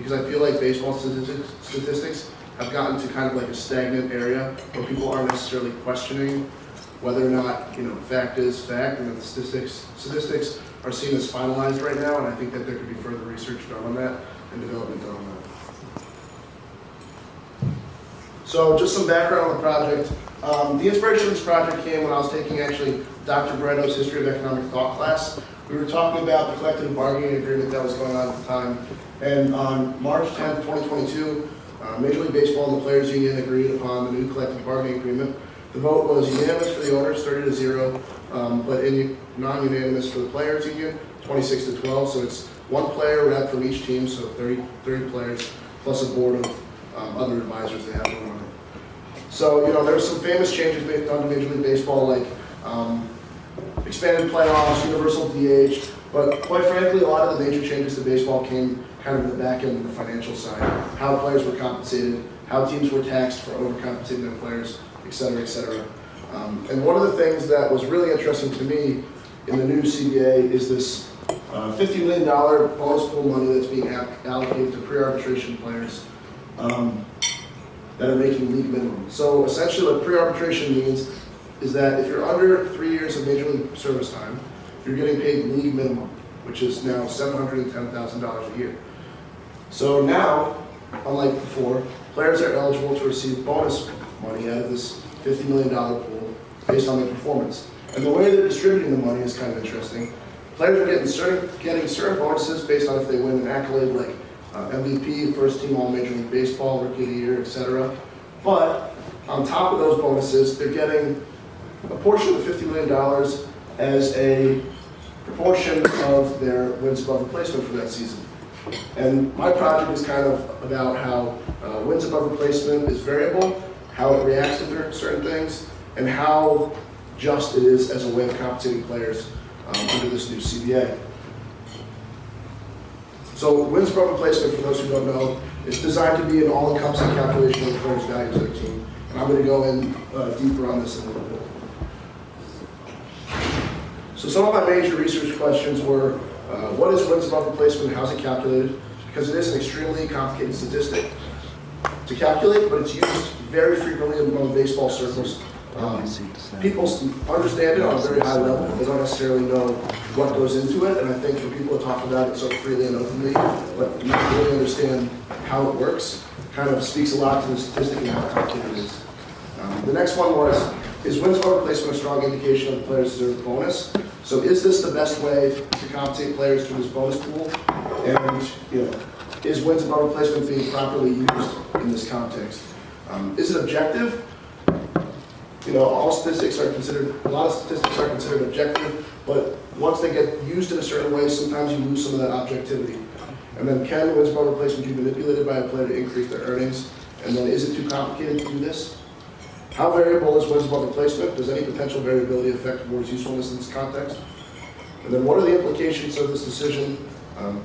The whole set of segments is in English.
because I feel like baseball statistics have gotten to kind of like a stagnant area where people aren't necessarily questioning whether or not, fact is fact, and that the statistics are seen as finalized right now, and I think that there could be further research done on that and development done on that. So just some background on the project. The inspiration of this project came when I was taking actually Dr. Barretto's History of Economic Thought class. We were talking about the collective bargaining agreement that was going on at the time, and on March 10th, 2022, Major League Baseball and the Players Union agreed upon the new collective bargaining agreement. The vote was unanimous for the owners, 30-0, but non-unanimous for the Players Union, 26-12. So it's one player rep from each team, so 30 players, plus a board of other advisors they have going on. So, there's some famous changes made done to Major League Baseball, like expanded playoffs, universal DH, but quite frankly, a lot of the major changes to baseball came kind of in the back end of the financial side, how players were compensated, how teams were taxed for overcompensating their players, et cetera, et cetera. And one of the things that was really interesting to me in the new CBA is this $50 million bonus pool money that's being allocated to pre-arbitration players that are making league minimum. So essentially what pre-arbitration means is that if you're under 3 years of Major League service time, you're getting paid league minimum, which is now $710,000 a year. So now, unlike before, players are eligible to receive bonus money out of this $50 million pool based on their performance. And the way they're distributing the money is kind of interesting. Players are getting certain bonuses based on if they win an accolade like MVP, first team all Major League Baseball, Rookie of the Year, etc. But on top of those bonuses, they're getting a portion of the $50 million as a proportion of their wins above replacement for that season. And my project is kind of about how wins above replacement is variable, how it reacts to certain things, and how just it is as a way of compensating players under this new CBA. So wins above replacement, for those who don't know, is designed to be an all-encompassing calculation of the player's value to their team. And I'm going to go in deeper on this in a little bit. So some of my major research questions were, what is wins above replacement and how is it calculated? Because it is an extremely complicated statistic to calculate, but it's used very frequently among baseball circles. People understand it on a very high level. They don't necessarily know what goes into it, and I think for people to talk about it so freely and openly, but not really understand how it works, kind of speaks a lot to the statistic and how complicated it is. The next one was, is wins above replacement a strong indication of the players deserve a bonus? So is this the best way to compensate players through this bonus pool? And is wins above replacement being properly used in this context? Is it objective? All statistics are considered, a lot of statistics are considered objective, but once they get used in a certain way, sometimes you lose some of that objectivity. And then can wins above replacement be manipulated by a player to increase their earnings? And then is it too complicated to do this? How variable is wins above replacement? Does any potential variability affect the board's usefulness in this context? And then what are the implications of this decision,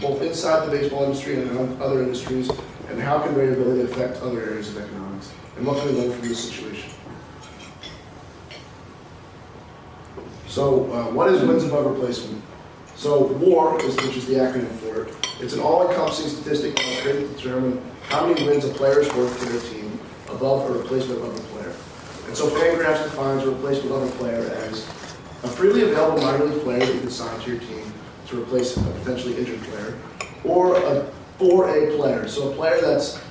both inside the baseball industry and in other industries, and how can variability affect other areas of economics? And what can we learn from this situation? So what is wins above replacement? So WAR, which is the acronym for it, it's an all-encompassing statistic that is created to determine how many wins a player is worth to their team above a replacement of a player. And so Fangraphs defines a replacement of a player as a freely available minor league player that you can sign to your team to replace a potentially injured player, or a 4A player, so a player that's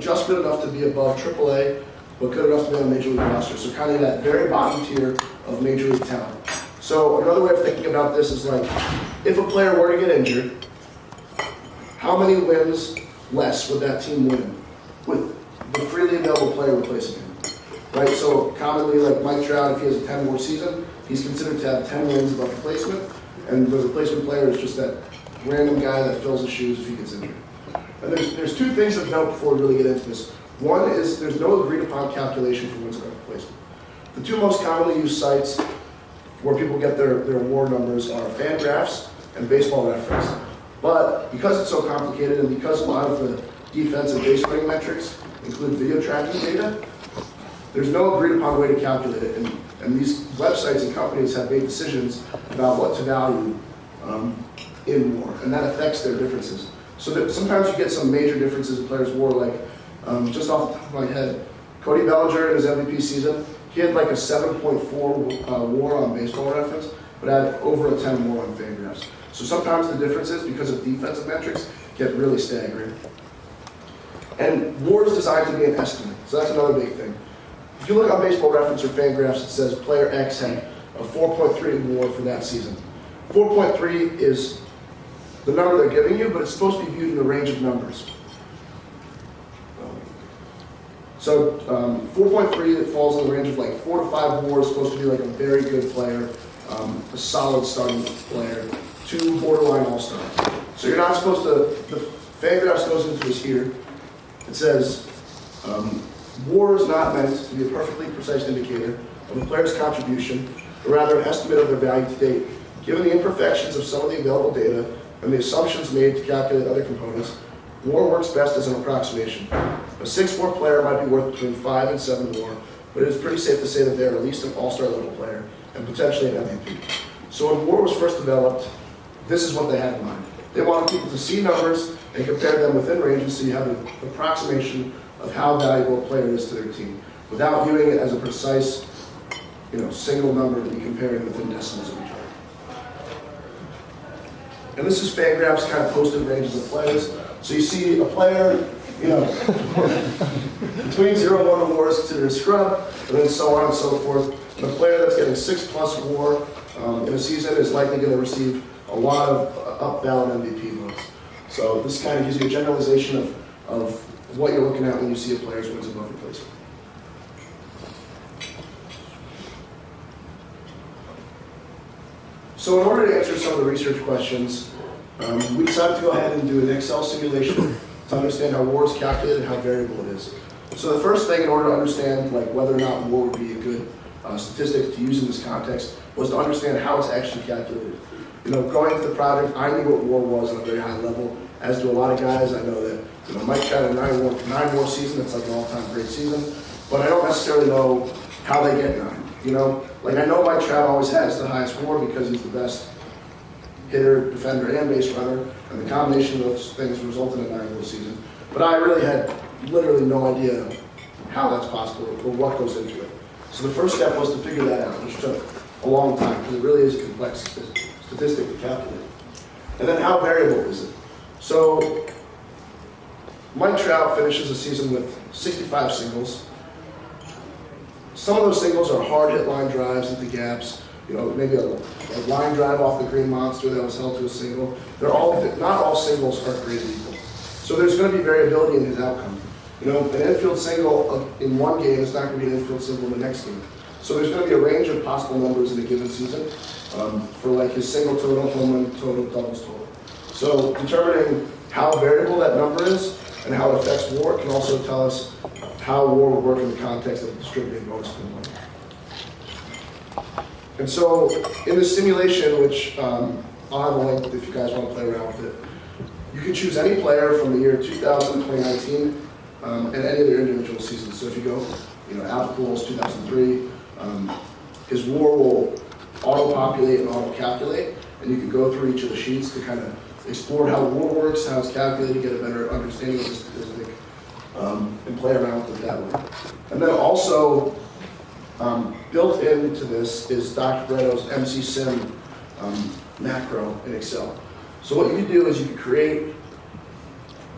just good enough to be above AAA, but good enough to be on a major league roster. So kind of that very bottom tier of major league talent. So another way of thinking about this is like, if a player were to get injured, how many wins less would that team win with the freely available player replacing him? Right, so commonly like Mike Trout, if he has a 10-war season, he's considered to have 10 wins above replacement, and the replacement player is just that random guy that fills his shoes if he gets injured. And there's two things to note before we really get into this. One is there's no agreed upon calculation for wins above replacement. The two most commonly used sites where people get their WAR numbers are Fangraphs and Baseball Reference. But because it's so complicated and because a lot of the defense and base running metrics include video tracking data, there's no agreed upon way to calculate it. And these websites and companies have made decisions about what to value in WAR, and that affects their differences. So that sometimes you get some major differences in players' WAR, like just off the top of my head, Cody Bellinger in his MVP season, he had like a 7.4 WAR on Baseball Reference, but had over a 10 WAR on Fangraphs. So sometimes the differences, because of defensive metrics, get really staggering. And WAR is designed to be an estimate, so that's another big thing. If you look on Baseball Reference or Fangraphs, it says player X had a 4.3 WAR for that season. 4.3 is the number they're giving you, but it's supposed to be viewed in a range of numbers. So 4.3 that falls in the range of like 4 to 5 WAR is supposed to be like a very good player, a solid starting player, 2 borderline all-stars. So you're not supposed to, the Fangraphs goes into this here. It says, WAR is not meant to be a perfectly precise indicator of a player's contribution, but rather an estimate of their value to date. Given the imperfections of some of the available data and the assumptions made to calculate other components, WAR works best as an approximation. A 6 WAR player might be worth between 5 and 7 WAR, but it is pretty safe to say that they are at least an all-star level player and potentially an MVP. So when WAR was first developed, this is what they had in mind. They wanted people to see numbers and compare them within ranges so you have an approximation of how valuable a player is to their team, without viewing it as a precise, single number to be comparing within decimals of each other. And this is Fangraphs kind of posted ranges of players. So you see a player, between 0 and 1 WAR is considered a scrub, and then so on and so forth. And a player that's getting 6+ WAR in a season is likely going to receive a lot of up-ballot MVP votes. So this kind of gives you a generalization of what you're looking at when you see a player's wins above replacement. So in order to answer some of the research questions, we decided to go ahead and do an Excel simulation to understand how WAR is calculated and how variable it is. So the first thing in order to understand whether or not WAR would be a good statistic to use in this context was to understand how it's actually calculated. Going into the project, I knew what WAR was on a very high level, as do a lot of guys. I know that Mike had a 9 WAR season, that's like an all-time great season, but I don't necessarily know how they get 9. I know Mike Trout always has the highest WAR because he's the best hitter, defender, and base runner, and the combination of those things resulted in a 9 WAR season. But I really had literally no idea how that's possible or what goes into it. So the first step was to figure that out, which took a long time because it really is a complex statistic to calculate. And then how variable is it? So Mike Trout finishes a season with 65 singles. Some of those singles are hard hit line drives into gaps, maybe a line drive off the green monster that was held to a single. Not all singles are created equal. So there's going to be variability in his outcome. An infield single in one game is not going to be an infield single in the next game. So there's going to be a range of possible numbers in a given season for his single total, home run total, doubles total. So determining how variable that number is and how it affects WAR can also tell us how WAR would work in the context of distributing bonus pool money. And so in the simulation, which I'll have a link if you guys want to play around with it, you can choose any player from the year 2000 to 2019 and any of their individual seasons. So if you go, Albert Pujols 2003, his WAR will auto-populate and auto-calculate, and you can go through each of the sheets to kind of explore how WAR works, how it's calculated, get a better understanding of the statistic, and play around with it that way. And then also, built into this is Dr. Bretto's MC Sim macro in Excel. So what you can do is you can create,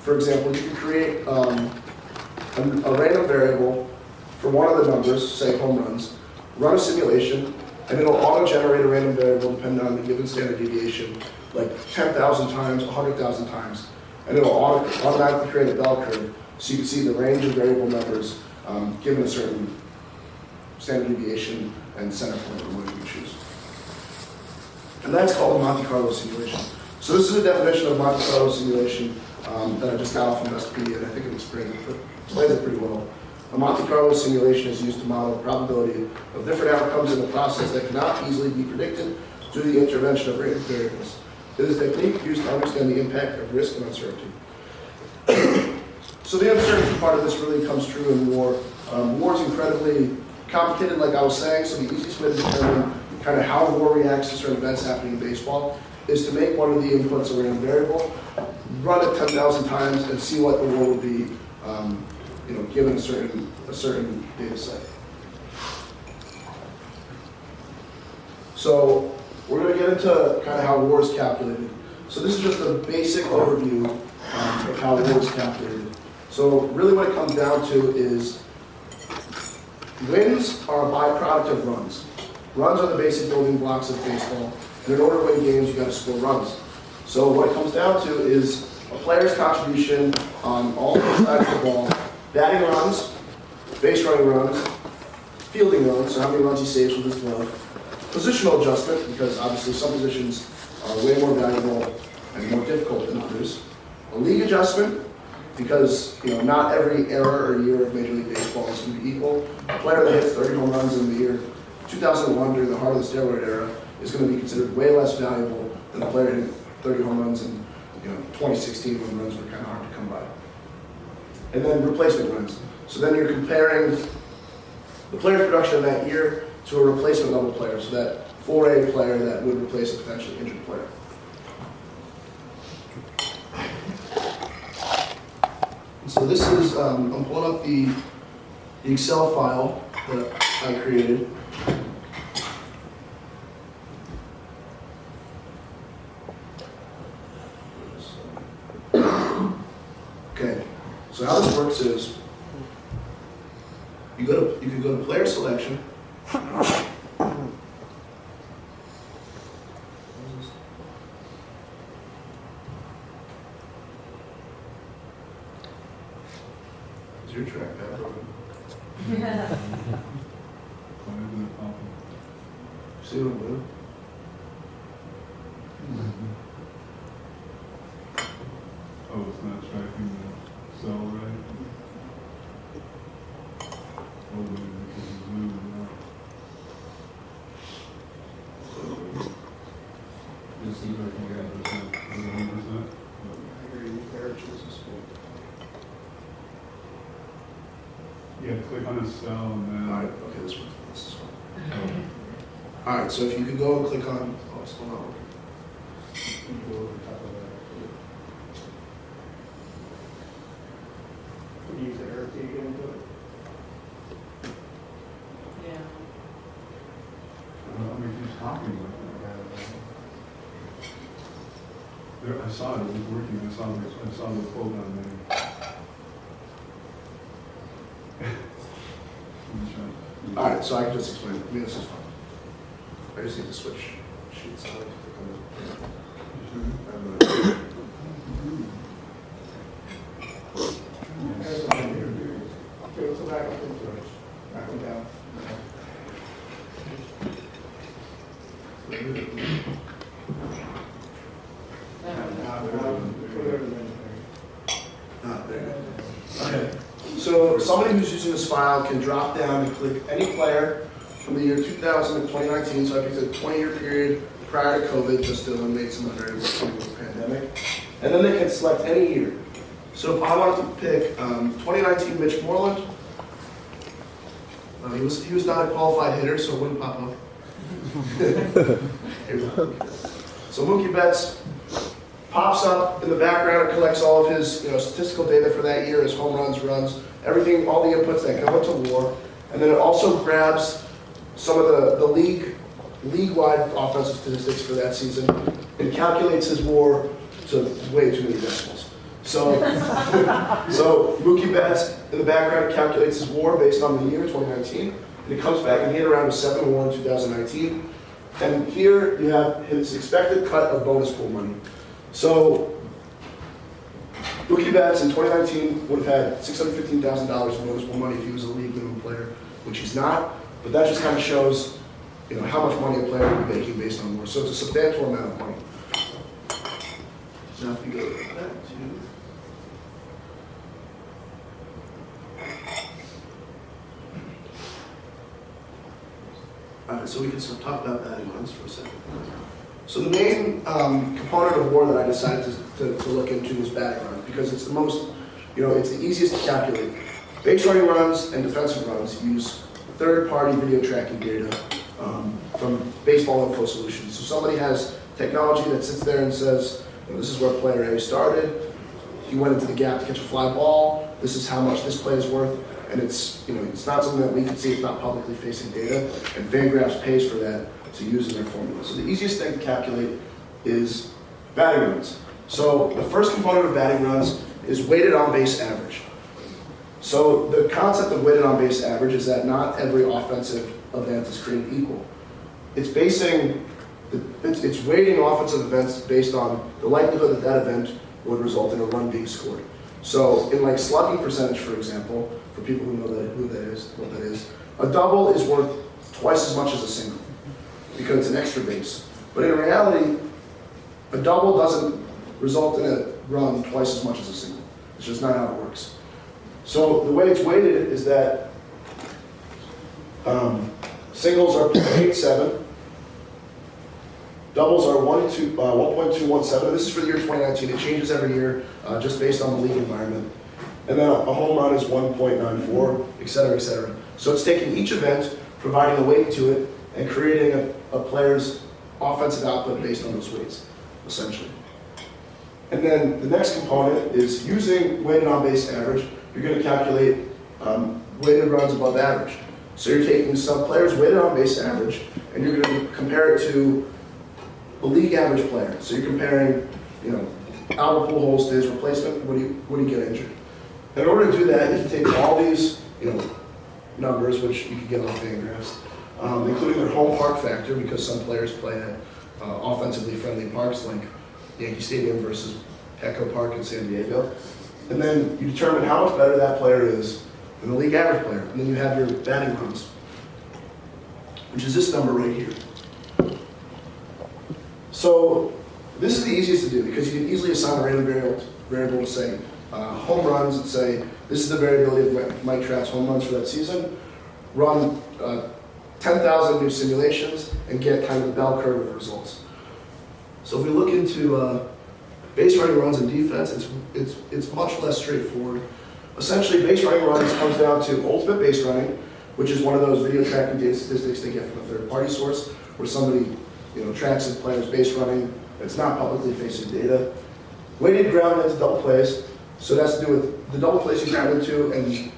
for example, you can create a random variable for one of the numbers, say home runs, run a simulation, and it'll auto-generate a random variable depending on the given standard deviation, like 10,000 times, 100,000 times, and it'll automatically create a bell curve so you can see the range of variable numbers given a certain standard deviation and center point or what you choose. And that's called a Monte Carlo simulation. So this is a definition of Monte Carlo simulation that I just got off from Wikipedia, and I think it explains it pretty well. A Monte Carlo simulation is used to model the probability of different outcomes in a process that cannot easily be predicted due to the intervention of random variables. It is a technique used to understand the impact of risk and uncertainty. So the uncertainty part of this really comes true in WAR. WAR is incredibly complicated, like I was saying, so the easiest way to determine kind of how WAR reacts to certain events happening in baseball is to make one of the inputs a random variable, run it 10,000 times, and see what the WAR would be, given a certain data set. So we're going to get into kind of how WAR is calculated. So this is just a basic overview of how WAR is calculated. So really what it comes down to is wins are a byproduct of runs. Runs are the basic building blocks of baseball. And in order to win games, you got to score runs. So what it comes down to is a player's contribution on all sides of the ball: batting runs, base running runs, fielding runs, so how many runs he saves with his glove, positional adjustment, because obviously some positions are way more valuable and more difficult than others, a league adjustment, because not every era or year of Major League Baseball is going to be equal. A player that hits 30 home runs in the year 2001 during the heart of the steroid era is going to be considered way less valuable than a player hitting 30 home runs in 2016 when runs were kind of hard to come by. And then replacement runs. So then you're comparing the player's production of that year to a replacement level player, so that 4A player that would replace a potentially injured player. So this is, I'm pulling up the Excel file that I created. Okay, so how this works is you can go to player selection. Is your trackpad broken? See what I'm doing? Oh, it's not tracking the cell right? Oh, maybe because it's moving now. Just see if I can get percent. 100%? Yeah, click on a cell and then. Alright, okay, this is fine. Alright, so if you could go and click on, oh, it's still not working. Use the arrow key again to it. Yeah. I mean, who's copying it? There, I saw it was working. I saw the quote on there. Alright, so I can just explain it. I mean, this is fine. I just need to switch sheets. Okay, so back up into it. Back them down. Okay, so somebody who's using this file can drop down and click any player from the year 2000 to 2019, so I picked a 20-year period prior to COVID, just to eliminate some of the variables due to the pandemic. And then they can select any year. So if I wanted to pick 2019 Mitch Moreland, he was not a qualified hitter, so it wouldn't pop up. So Mookie Betts pops up in the background and collects all of his statistical data for that year, his home runs, runs, everything, all the inputs that go into WAR. And then it also grabs some of the league-wide offensive statistics for that season and calculates his WAR to way too many decimals. So, so Mookie Betts in the background calculates his WAR based on the year 2019, and it comes back and hit around a 7-1 in 2019. And here you have his expected cut of bonus pool money. So Mookie Betts in 2019 would have had $615,000 in bonus pool money if he was a league minimum player, which he's not. But that just kind of shows, how much money a player would be making based on WAR. So it's a substantial amount of money. So now if we go back to Alright, so we can talk about batting runs for a second. So the main component of WAR that I decided to look into was batting runs, because it's the most, it's the easiest to calculate. Base running runs and defensive runs use third-party video tracking data from Baseball Info Solutions. So somebody has technology that sits there and says, this is where player A started. He went into the gap to catch a fly ball. This is how much this play is worth. And it's not something that we can see. It's not publicly facing data. And Fangraphs pays for that to use in their formula. So the easiest thing to calculate is batting runs. So the first component of batting runs is weighted on base average. So the concept of weighted on base average is that not every offensive event is created equal. It's weighting offensive events based on the likelihood that that event would result in a run being scored. So in like slugging percentage, for example, for people who know what that is, a double is worth twice as much as a single because it's an extra base. But in reality, a double doesn't result in a run twice as much as a single. It's just not how it works. So the way it's weighted is that singles are 0.87, doubles are 1.217. This is for the year 2019. It changes every year just based on the league environment. And then a home run is 1.94, et cetera, et cetera. So it's taking each event, providing a weight to it, and creating a player's offensive output based on those weights, essentially. And then the next component is using weighted on base average. You're going to calculate weighted runs above average. So you're taking some players' weighted on base average, and you're going to compare it to a league average player. So you're comparing, Albert Pujols to his replacement. What do you get injured? In order to do that, you can take all these, numbers, which you can get off Fangraphs, including their home park factor, because some players play at offensively friendly parks like Yankee Stadium versus Petco Park in San Diego. And then you determine how much better that player is than the league average player. And then you have your batting runs, which is this number right here. So this is the easiest to do because you can easily assign a random variable to say home runs and say this is the variability of Mike Trout's home runs for that season. Run 10,000 new simulations and get kind of the bell curve of results. So if we look into base running runs and defense, it's much less straightforward. Essentially, base running runs comes down to ultimate base running, which is one of those video tracking data statistics they get from a third-party source, where somebody tracks a player's base running. It's not publicly facing data. Weighted ground into double plays, so that's to do with the double plays you ground into and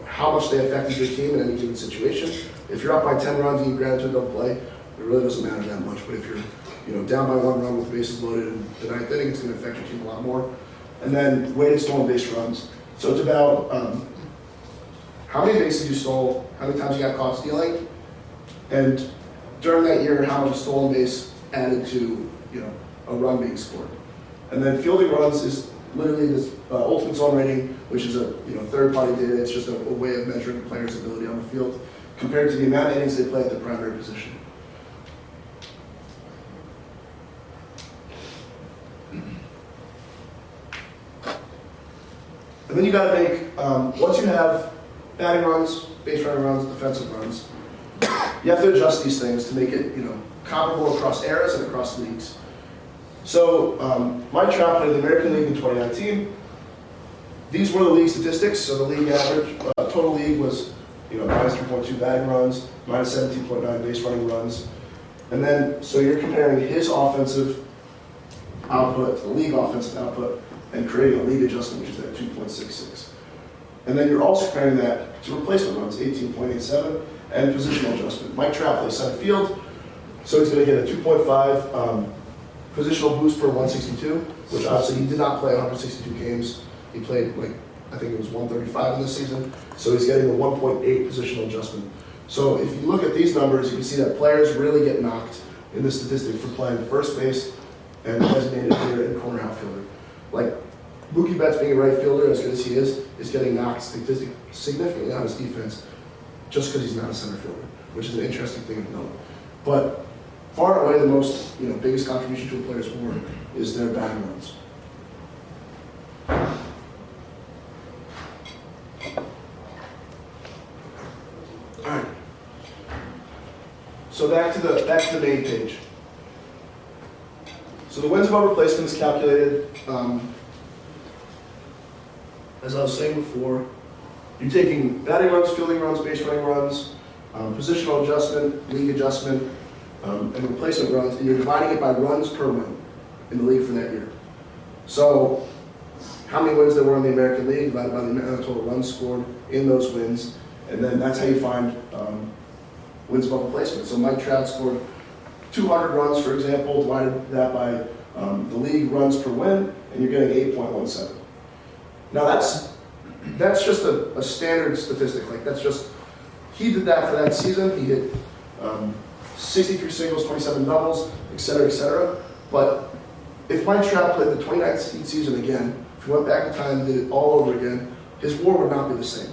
how much they affected your team in any given situation. If you're up by 10 runs and you ground into a double play, it really doesn't matter that much. But if you're down by 1 run with bases loaded in the ninth inning, it's going to affect your team a lot more. And then weighted stolen base runs. So it's about how many bases you stole, how many times you got caught stealing, and during that year, how much a stolen base added to a run being scored. And then fielding runs is literally this ultimate zone rating, which is a third-party data. It's just a way of measuring a player's ability on the field compared to the amount of innings they play at their primary position. And then you got to make, once you have batting runs, base running runs, defensive runs, you have to adjust these things to make it comparable across eras and across leagues. So Mike Trout played in the American League in 2019. These were the league statistics. So the league average, total league was minus 3.2 batting runs, minus 17.9 base running runs. And then, so you're comparing his offensive output to the league offensive output and creating a league adjustment, which is at 2.66. And then you're also comparing that to replacement runs, 18.87, and positional adjustment. Mike Trout plays center field, so he's going to get a 2.5 positional boost per 162, which obviously he did not play 162 games. He played I think it was 135 in this season, so he's getting a 1.8 positional adjustment. So if you look at these numbers, you can see that players really get knocked in this statistic for playing first base and designated hitter and corner outfielder. Like Mookie Betts being a right fielder, as good as he is getting knocked significantly on his defense just because he's not a center fielder, which is an interesting thing to note. But far and away the most, biggest contribution to a player's WAR is their batting runs. All right. So back to the main page. So the wins above replacement is calculated, as I was saying before. You're taking batting runs, fielding runs, base running runs, positional adjustment, league adjustment, and replacement runs, and you're dividing it by runs per win in the league for that year. So how many wins there were in the American League divided by the amount of total runs scored in those wins, and then that's how you find wins above replacement. So Mike Trout scored 200 runs, for example, divided that by the league runs per win, and you're getting 8.17. Now that's just a standard statistic. Like that's just, he did that for that season. He hit 63 singles, 27 doubles, et cetera, But if Mike Trout played the 2019 season again, if he went back in time and did it all over again, his WAR would not be the same.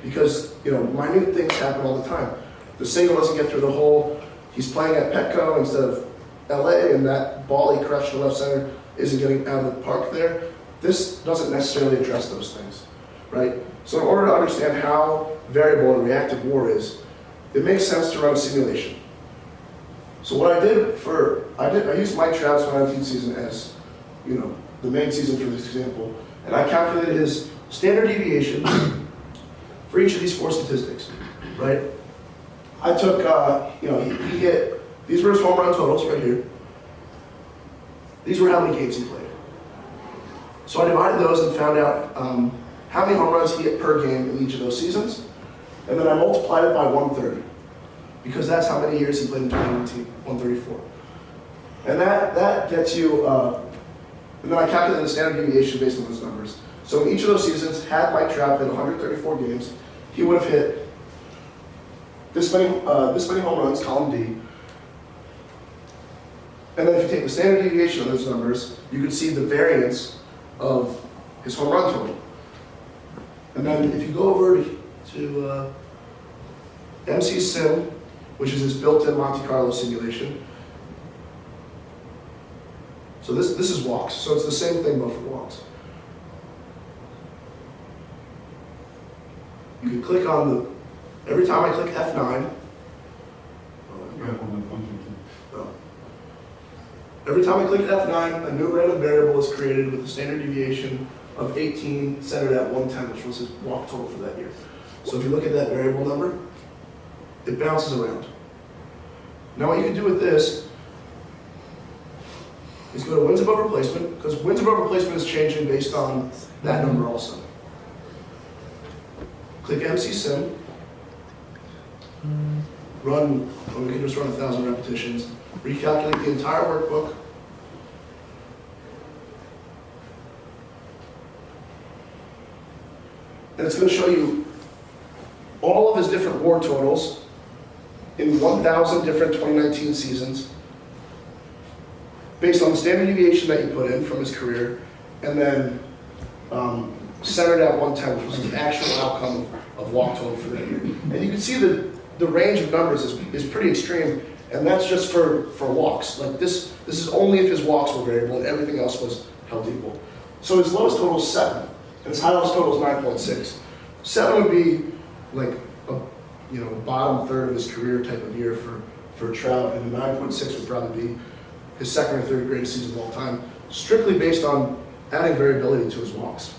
Because, minute things happen all the time. The single doesn't get through the hole. He's playing at Petco instead of LA, and that ball he crushed to left center isn't getting out of the park there. This doesn't necessarily address those things, right? So in order to understand how variable and reactive WAR is, it makes sense to run a simulation. So what I did I used Mike Trout's 2019 season as, the main season for this example, and I calculated his standard deviation for each of these four statistics, right? I took, he hit, these were his home run totals right here. These were how many games he played. So I divided those and found out how many home runs he hit per game in each of those seasons, and then I multiplied it by 130, because that's how many years he played in 2019, 134. And that gets you, and then I calculated the standard deviation based on those numbers. So in each of those seasons, had Mike Trout played 134 games, he would have hit this many home runs, column D. And then if you take the standard deviation of those numbers, you can see the variance of his home run total. And then if you go over to MC Sim, which is his built-in Monte Carlo simulation. So this is walks, so it's the same thing but for walks. You can click on every time I click F9, every time I click F9, a new random variable is created with a standard deviation of 18 centered at 110, which was his walk total for that year. So if you look at that variable number, it bounces around. Now what you can do with this is go to wins above replacement, because wins above replacement is changing based on that number also. Click MC Sim, run, or we can just run 1,000 repetitions, recalculate the entire workbook, and it's going to show you all of his different WAR totals in 1,000 different 2019 seasons, based on the standard deviation that you put in from his career, and then centered at 110, which was the actual outcome of walk total for that year. And you can see the range of numbers is pretty extreme, and that's just for walks. Like this is only if his walks were variable and everything else was held equal. So his lowest total is 7, and his highest total is 9.6. 7 would be like a bottom third of his career type of year for Trout, and 9.6 would probably be his second or third greatest season of all time, strictly based on adding variability to his walks.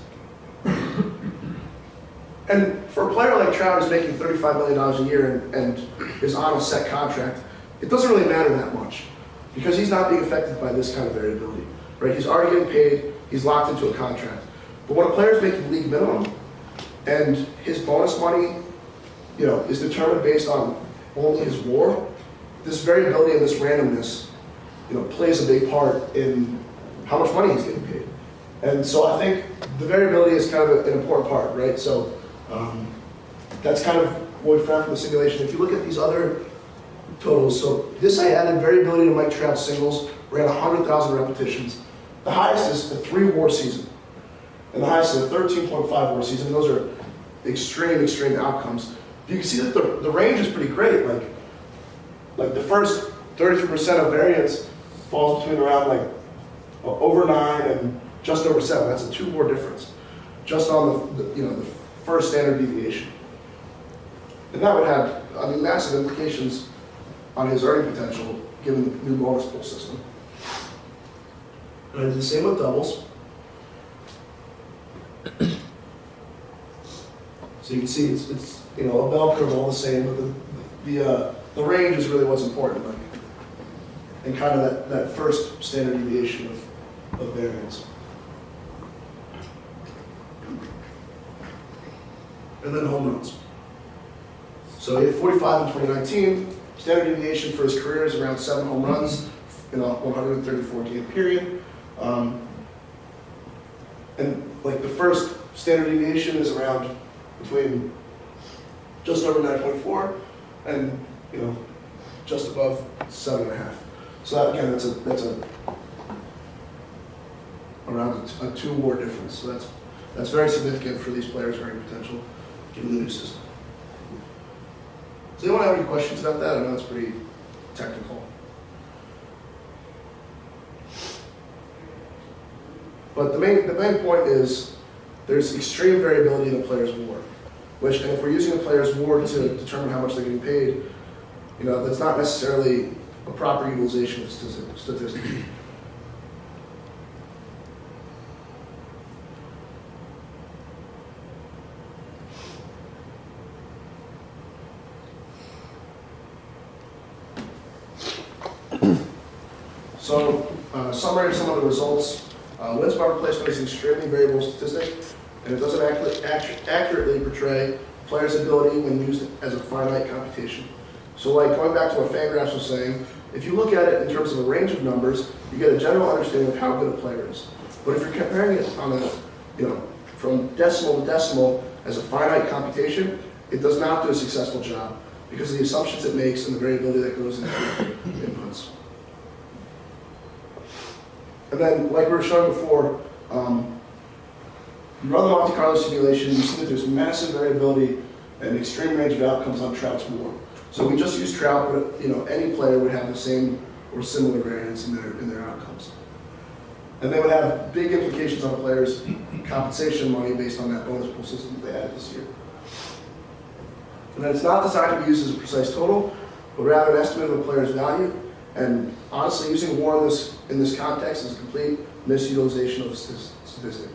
And for a player like Trout who's making $35 million a year and is on a set contract, it doesn't really matter that much, because he's not being affected by this kind of variability, right? He's already getting paid, he's locked into a contract. But when a player's making league minimum, and his bonus money, is determined based on only his WAR, this variability and this randomness, plays a big part in how much money he's getting paid. And so I think the variability is kind of an important part, right? So that's kind of what we found from the simulation. If you look at these other totals, so this I added variability to Mike Trout's singles, ran 100,000 repetitions. The highest is a 3 WAR season, and the highest is a 13.5 WAR season. Those are extreme outcomes. You can see that the range is pretty great. Like the first 33% of variance falls between around over 9 and just over 7. That's a 2 WAR difference, just on the first standard deviation. And that would have, massive implications on his earning potential given the new bonus pool system. And I did the same with doubles. So you can see it's a bell curve all the same, but the range is really what's important. Like and kind of that first standard deviation of variance. And then home runs. So he had 45 in 2019. Standard deviation for his career is around 7 home runs in a 134 game period. And like the first standard deviation is around between just over 9.4 and just above 7.5. So that, again, that's around a 2 WAR difference. So that's very significant for these players earning potential given the new system. Does anyone have any questions about that? I know it's pretty technical. But the main point is there's extreme variability in the player's WAR, and if we're using the player's WAR to determine how much they're getting paid, that's not necessarily a proper utilization of statistic. So, summary of some of the results. Wins by replacement is an extremely variable statistic, and it doesn't accurately portray a player's ability when used as a finite computation. So like going back to what Fangraphs was saying, if you look at it in terms of a range of numbers, you get a general understanding of how good a player is. But if you're comparing it on a, from decimal to decimal as a finite computation, it does not do a successful job because of the assumptions it makes and the variability that goes into inputs. And then, like we were showing before, you run the Monte Carlo simulation, you see that there's massive variability and extreme range of outcomes on Trout's WAR. So we just use Trout, but any player would have the same or similar variance in their outcomes. And they would have big implications on a player's compensation money based on that bonus pool system that they added this year. And then it's not designed to be used as a precise total, but rather an estimate of a player's value. And honestly, using WAR in this context is a complete misutilization of the statistic.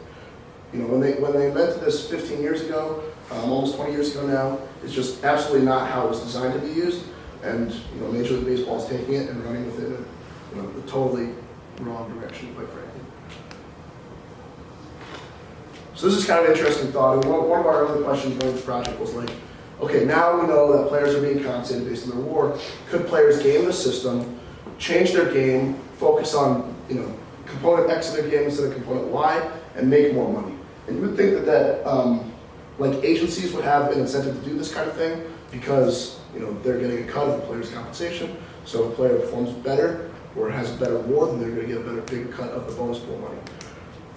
When they invented this 15 years ago, almost 20 years ago now, it's just absolutely not how it was designed to be used. And Major League Baseball is taking it and running with it in a totally wrong direction, quite frankly. So this is kind of an interesting thought. And one of our early questions during this project was like, okay, now we know that players are being compensated based on their WAR. Could players game the system, change their game, focus on component X of their game instead of component Y, and make more money? And you would think that like agencies would have an incentive to do this kind of thing because they're getting a cut of the player's compensation. So if a player performs better or has a better WAR, then they're going to get a bigger cut of the bonus pool money.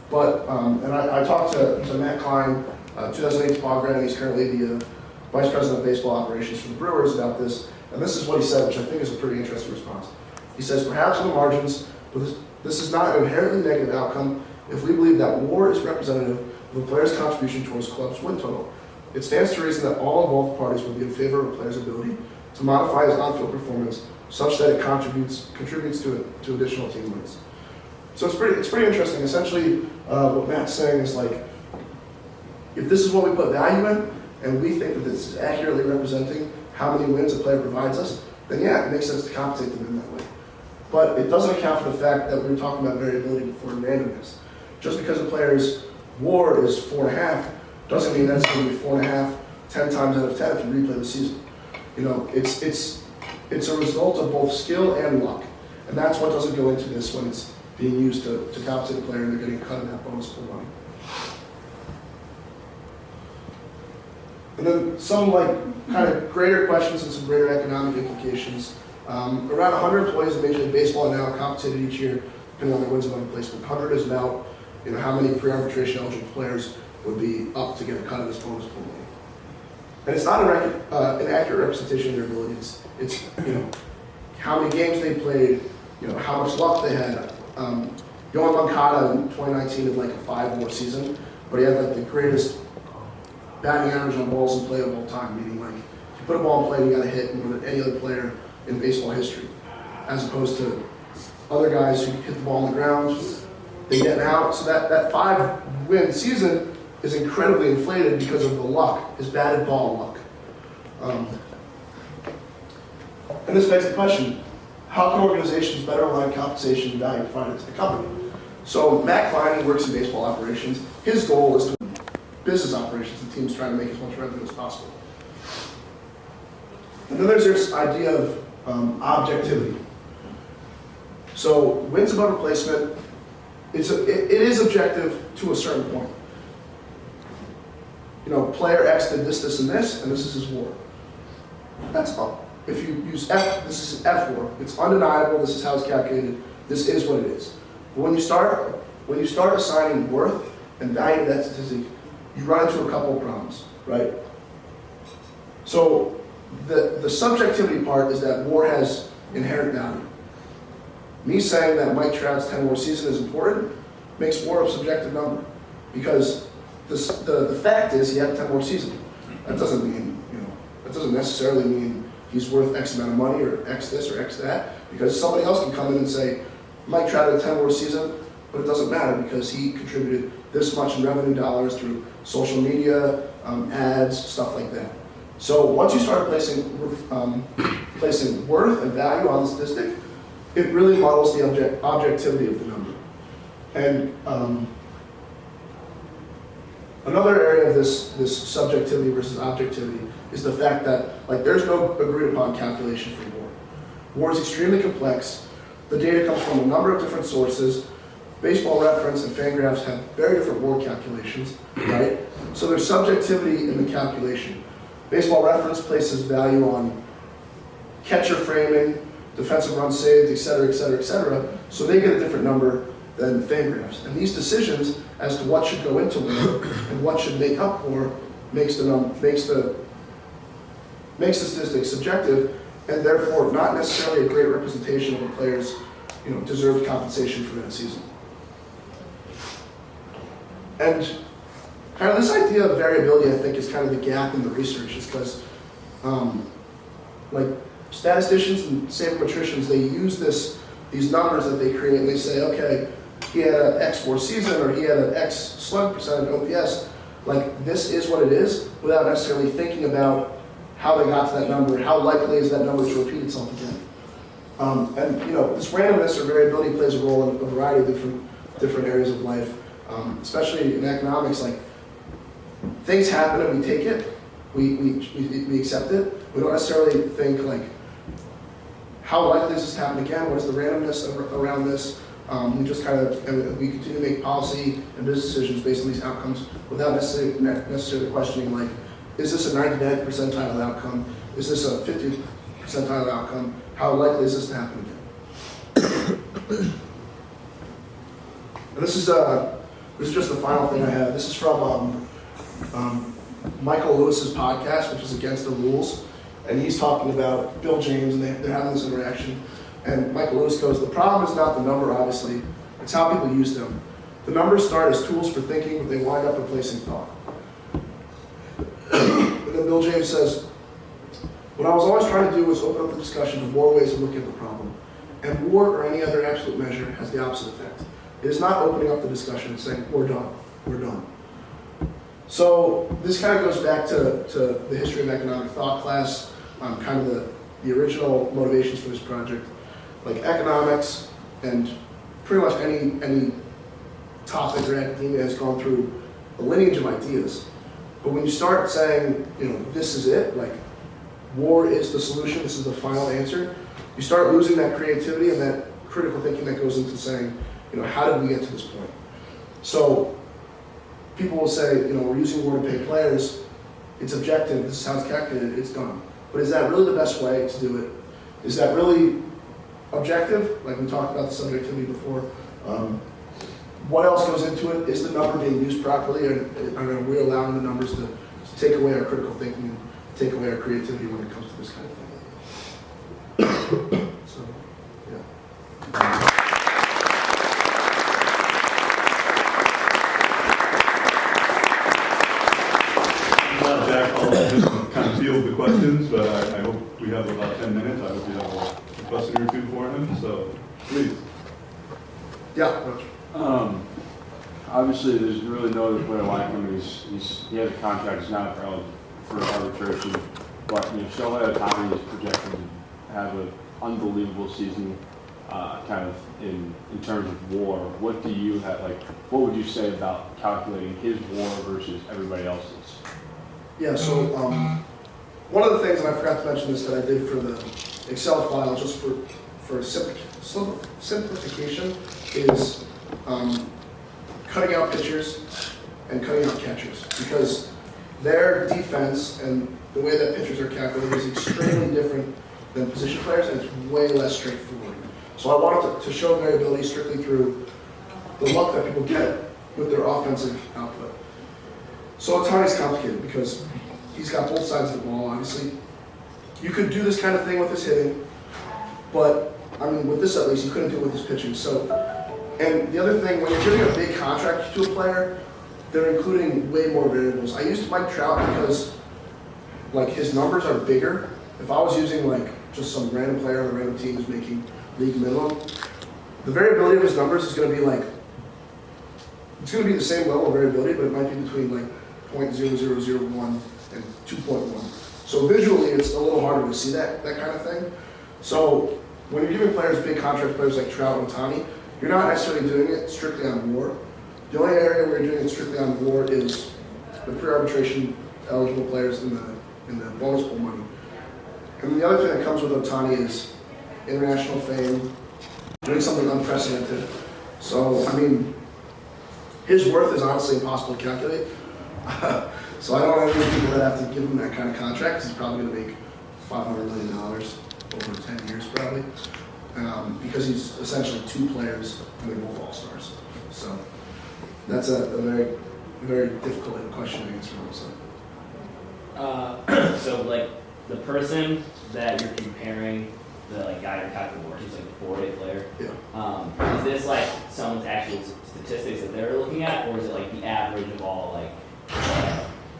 But and I talked to Matt Klein, 2008 Paul Grant, and he's currently the Vice President of Baseball Operations for the Brewers about this. And this is what he said, which I think is a pretty interesting response. He says, perhaps on the margins, but this is not an inherently negative outcome if we believe that WAR is representative of a player's contribution towards club's win total. It stands to reason that all involved parties will be in favor of a player's ability to modify his on-field performance such that it contributes to additional team wins. So it's pretty interesting. Essentially, what Matt's saying is like, if this is what we put value in, and we think that this is accurately representing how many wins a player provides us, then yeah, it makes sense to compensate them in that way. But it doesn't account for the fact that we were talking about variability before and randomness. Just because a player's WAR is 4.5 doesn't mean that's going to be 4.5 10 times out of 10 if you replay the season. It's a result of both skill and luck. And that's what doesn't go into this when it's being used to compensate a player and they're getting cut in that bonus pool money. And then some kind of greater questions and some greater economic implications. Around 100 employees in Major League Baseball are now compensated each year depending on their wins above replacement. 100 is about how many pre-arbitration eligible players would be up to get a cut of this bonus pool money. And it's not an accurate representation of their abilities. It's how many games they played, how much luck they had. Yohan Moncada in 2019 had like a 5 WAR season, but he had like the greatest batting average on balls in play of all time, meaning like if you put a ball in play, you got to hit more than any other player in baseball history, as opposed to other guys who hit the ball on the ground, they get out. So that 5-win season is incredibly inflated because of the luck, his batted ball luck. And this begs the question, how can organizations better align compensation and value provided to the company? So Matt Klein, who works in baseball operations, his goal is to business operations, the team's trying to make as much revenue as possible. And then there's this idea of objectivity. So wins above replacement, it is objective to a certain point. You know, player X did this, this, and this is his WAR. That's up. If you use F, this is F WAR. It's undeniable, this is how it's calculated, this is what it is. But when you start assigning worth and value to that statistic, you run into a couple of problems, right? So the subjectivity part is that WAR has inherent value. Me saying that Mike Trout's 10 WAR season is important makes WAR a subjective number, because the fact is he had a 10 WAR season. That doesn't mean, that doesn't necessarily mean he's worth X amount of money or X this or X that, because somebody else can come in and say, Mike Trout had a 10 WAR season, but it doesn't matter because he contributed this much in revenue dollars through social media, ads, stuff like that. So once you start placing worth and value on the statistic, it really models the objectivity of the number. And another area of this subjectivity versus objectivity is the fact that there's no agreed upon calculation for WAR. WAR is extremely complex. The data comes from a number of different sources. Baseball Reference and Fangraphs have very different WAR calculations, right? So there's subjectivity in the calculation. Baseball Reference places value on catcher framing, defensive runs saved, et cetera, et cetera, et cetera. So they get a different number than Fangraphs. And these decisions as to what should go into WAR and what should make up WAR makes the statistic subjective, and therefore not necessarily a great representation of a player's deserved compensation for that season. And kind of this idea of variability, I think, is kind of the gap in the research, is because statisticians and sabermetricians, they use these numbers that they create and they say, okay, he had an X WAR season or he had an X slug percentage OPS, this is what it is, without necessarily thinking about how they got to that number, how likely is that number to repeat itself again. And this randomness or variability plays a role in a variety of different areas of life, especially in economics. Things happen and we take it, we accept it. We don't necessarily think how likely is this to happen again? What is the randomness around this? We just we continue to make policy and business decisions based on these outcomes without necessarily questioning is this a 99th percentile outcome? Is this a 50th percentile outcome? How likely is this to happen again? And this is just the final thing I have. This is from Michael Lewis's podcast, which is Against the Rules, and he's talking about Bill James, and they're having this interaction. And Michael Lewis goes, the problem is not the number, obviously, it's how people use them. The numbers start as tools for thinking, but they wind up replacing thought. And then Bill James says, what I was always trying to do was open up the discussion to more ways of looking at the problem. And WAR or any other absolute measure has the opposite effect. It is not opening up the discussion and saying, we're done, we're done. So this kind of goes back to the history of economic thought class, kind of the original motivations for this project. Economics and pretty much any topic or academia has gone through a lineage of ideas. But when you start saying, this is it, WAR is the solution, this is the final answer, you start losing that creativity and that critical thinking that goes into saying, how did we get to this point? So people will say, we're using WAR to pay players, it's objective, this is how it's calculated, it's done. But is that really the best way to do it? Is that really objective? We talked about the subjectivity before. What else goes into it? Is the number being used properly? Are we allowing the numbers to take away our critical thinking and take away our creativity when it comes to this kind of thing? So, yeah. Well, Jack, I'll just kind of field the questions, but I hope we have about 10 minutes. I hope you have a question or two for him, so please. Yeah. Obviously, there's really no other player like him. He has a contract. He's not for arbitration, but Shohei Ohtani is projected to have a unbelievable season, kind of in terms of WAR, what do you have, like, what would you say about calculating his WAR versus everybody else's? Yeah, so one of the things, and I forgot to mention this, that I did for the Excel file, just for simplification, is cutting out pitchers and cutting out catchers, because their defense and the way that pitchers are calculated is extremely different than position players, and it's way less straightforward. So I wanted to show variability strictly through the luck that people get with their offensive output. So Otani's complicated because he's got both sides of the ball, obviously. You could do this kind of thing with his hitting, but I mean, with this at least, you couldn't do it with his pitching. So, and the other thing, when you're giving a big contract to a player, they're including way more variables. I used Mike Trout because, like, his numbers are bigger. If I was using, like, just some random player on a random team who's making league minimum, the variability of his numbers is going to be like, it's going to be the same level of variability, but it might be between like 0.0001 and 2.1. So visually, it's a little harder to see that kind of thing. So when you're giving players, big contract players like Trout and Ohtani, you're not necessarily doing it strictly on WAR. The only area where you're doing it strictly on WAR is the pre-arbitration eligible players in the bonus pool money. And the other thing that comes with Ohtani is international fame, doing something unprecedented. So, I mean, his worth is honestly impossible to calculate. So I don't know any people that have to give him that kind of contract, because he's probably going to make $500 million over 10 years probably, because he's essentially two players and they're both all-stars. So that's a very, very difficult question to answer also. So like the person that you're comparing, the like guy you're calculating, he's like a 4A player. Yeah. Is this like someone's actual statistics that they're looking at, or is it like the average of all like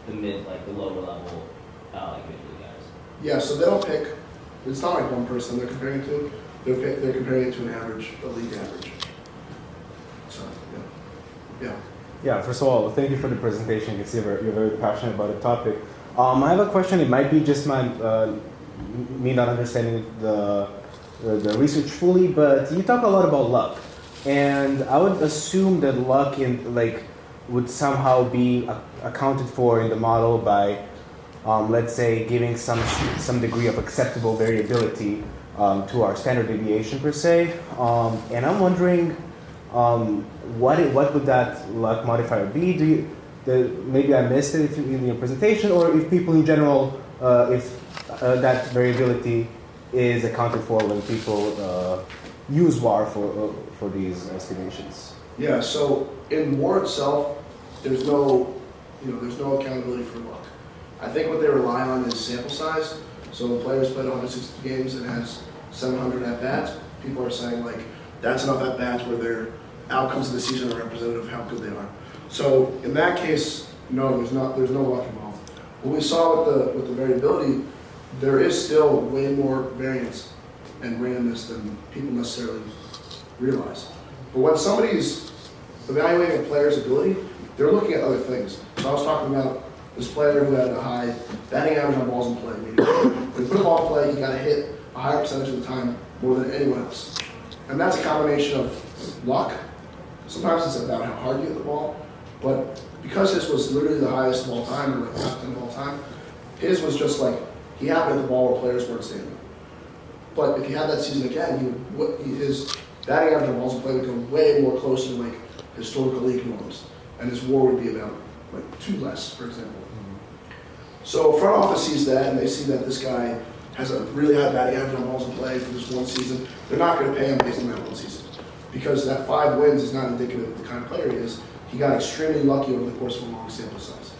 the mid, like the lower level, like major league guys? Yeah, so they don't pick, it's not like one person they're comparing it to, they're comparing it to an average, a league average. So, yeah. Yeah, first of all, thank you for the presentation. You can see you're very passionate about the topic. I have a question. It might be just me not understanding the research fully, but you talk a lot about luck, and I would assume that luck would somehow be accounted for in the model by, let's say, giving some degree of acceptable variability to our standard deviation per se. And I'm wondering, what would that luck modifier be? Maybe I missed it in your presentation, or if people in general, if that variability is accounted for when people use WAR for these estimations. Yeah, so in WAR itself, there's no accountability for luck. I think what they rely on is sample size. So the players played 160 games and has 700 at-bats. People are saying, like, that's enough at-bats where their outcomes of the season are representative of how good they are. So in that case, no, there's no luck involved. What we saw with the variability, there is still way more variance and randomness than people necessarily realize. But when somebody's evaluating a player's ability, they're looking at other things. So I was talking about this player who had a high batting average on balls in play. Meaning when you put a ball in play, you got to hit a higher percentage of the time more than anyone else. And that's a combination of luck. Sometimes it's about how hard you hit the ball. But because his was literally the highest of all time, or like top 10 of all time, his was just like, he happened to hit the ball where players weren't standing. But if he had that season again, his batting average on balls in play would go way more closer to like historical league norms. And his WAR would be about like 2 less, for example. So front office sees that, and they see that this guy has a really high batting average on balls in play for this one season. They're not going to pay him based on that one season, because that 5 wins is not indicative of the kind of player he is. He got extremely lucky over the course of a long sample size.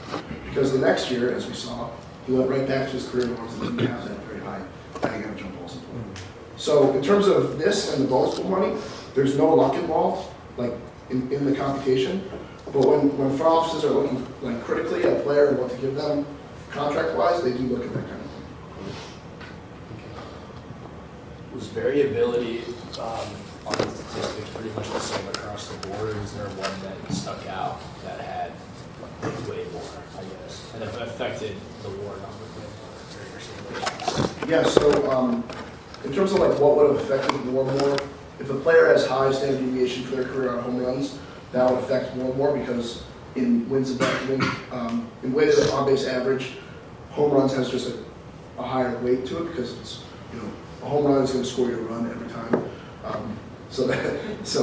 Because the next year, as we saw, he went right back to his career norms and didn't have that very high batting average on balls in play. So in terms of this and the bonus pool money, there's no luck involved, like in the computation. But when front offices are looking like critically at a player and what to give them contract-wise, they do look at that kind of thing. Was variability on the statistics pretty much the same across the board, or is there one that stuck out that had way more, I guess, and it affected the WAR number way more? Yeah, so in terms of like what would have affected WAR more, if a player has high standard deviation for their career on home runs, that would affect WAR more because in wins above in weighted on-base average, home runs has just a higher weight to it because it's, you know, a home run is going to score you a run every time. So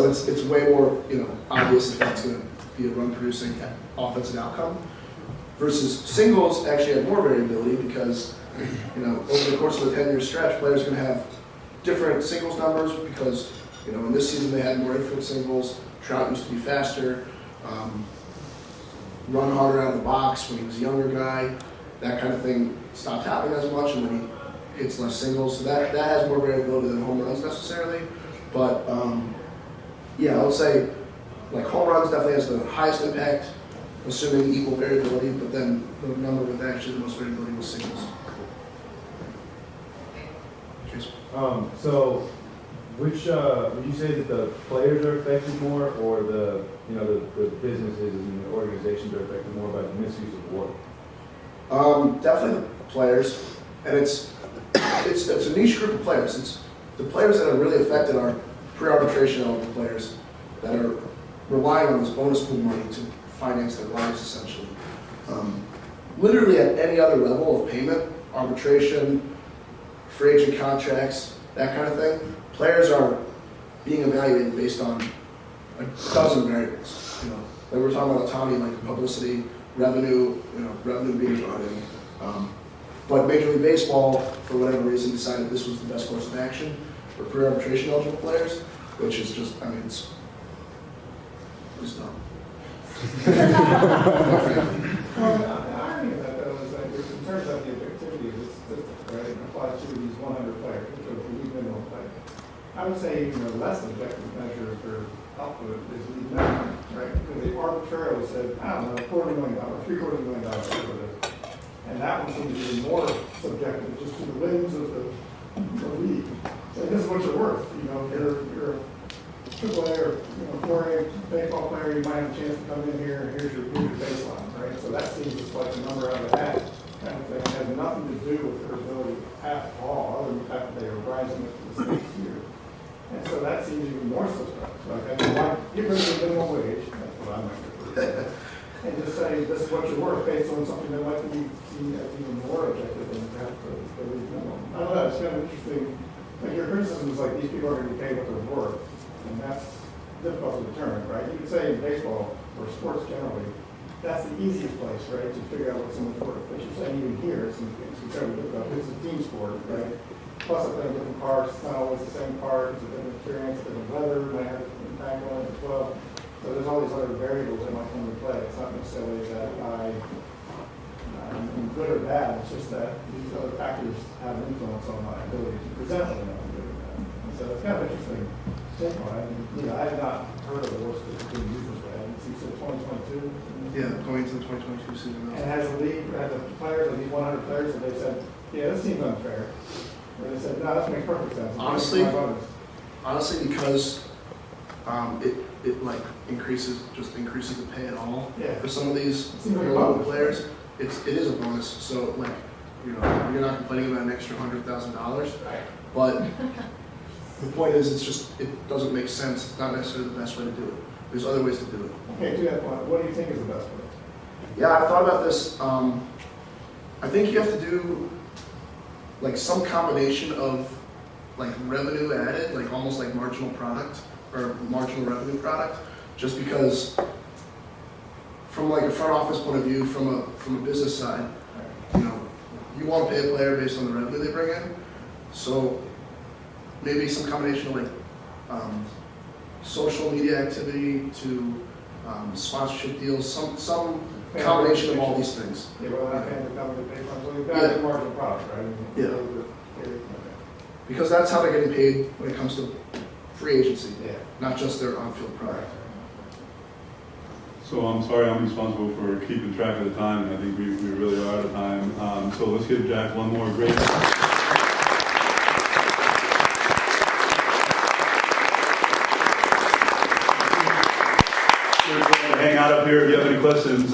it's way more, you know, obvious that that's going to be a run-producing offensive outcome. Versus singles actually have more variability because, you know, over the course of a 10-year stretch, players are going to have different singles numbers because, you know, in this season they had more infield singles. Trout used to be faster, run harder out of the box when he was a younger guy. That kind of thing stopped happening as much, and then he hits less singles. So that has more variability than home runs necessarily. But yeah, I would say like home runs definitely has the highest impact, assuming equal variability. But then the number with actually the most variability was singles. Jason? So, which would you say that the players are affected more, or the the businesses and the organizations are affected more by the misuse of WAR? Definitely the players, and it's a niche group of players. It's the players that are really affected are pre-arbitration eligible players that are relying on this bonus pool money to finance their lives essentially. Literally at any other level of payment, arbitration, free agent contracts, that kind of thing, players are being evaluated based on a dozen variables. You know, like we're talking about autonomy, like publicity, revenue, revenue being brought in. But Major League Baseball, for whatever reason, decided this was the best course of action for pre-arbitration eligible players, which is just, I mean, it's dumb. Well, the irony of that, though, is that in terms of the objectivity of this statistic, right, it applies to these 100 players, which are the league minimum players. I would say even a less objective measure for output is league minimum, right? Because they arbitrarily said, I don't know, $250 million, $750 million, whatever it is. And that one seems to be more subjective, just to the whims of the league. So this is what you're worth. You know, you're a AAA or 4A baseball player, you might have a chance to come in here, and here's your baseline, right? So that seems just like a number out of the hat kind of thing. It has nothing to do with their ability at all, other than the fact that they are rising up to the stakes here. And so that seems even more suspect. Like, I mean, why get rid of the minimum wage? That's what I might prefer. And just say this is what you're worth based on something that might be seen as even more objective than perhaps the league minimum. I don't know, it's kind of interesting. Like your criticism is like these people are going to be paid what they're worth. And that's difficult to determine, right? You could say in baseball or sports generally, that's the easiest place, right, to figure out what someone's worth. But you're saying even here, it's incredibly difficult. It's a team sport, right? Plus, I play in different parks. It's not always the same park. It's a different experience, different weather might have an impact on it as well. So there's all these other variables that might come into play. It's not necessarily that I'm good or bad. It's just that these other factors have an influence on my ability to present whether or not I'm good or bad. And so it's kind of interesting. I have not heard of the worst that being used this way. You said 2022? Yeah, going into the 2022 season. And has the league, have the players, of these 100 players, that they said, yeah, this seems unfair? Or they said, no, this makes perfect sense. Honestly, because it like increases the pay at all. Yeah. For some of these Like level players, it is a bonus. So like, you're not complaining about an extra $100,000, Right. but the point is, it doesn't make sense. It's not necessarily the best way to do it. There's other ways to do it. Okay, to that point, what do you think is the best way? Yeah, I've thought about this. I think you have to do like some combination of like revenue added, like almost like marginal product or marginal revenue product, just because from like a front office point of view, from a business side, you want to pay a player based on the revenue they bring in. So maybe some combination of like social media activity to sponsorship deals, some combination of all these things. Yeah, well, I can't become the pay for it. You've got a marginal product, right? Yeah. Because that's how they're getting paid when it comes to free agency, not just their on-field product. So I'm sorry, I'm responsible for keeping track of the time, and I think we really are out of time. So let's give Jack one more great. Hang out up here if you have any questions.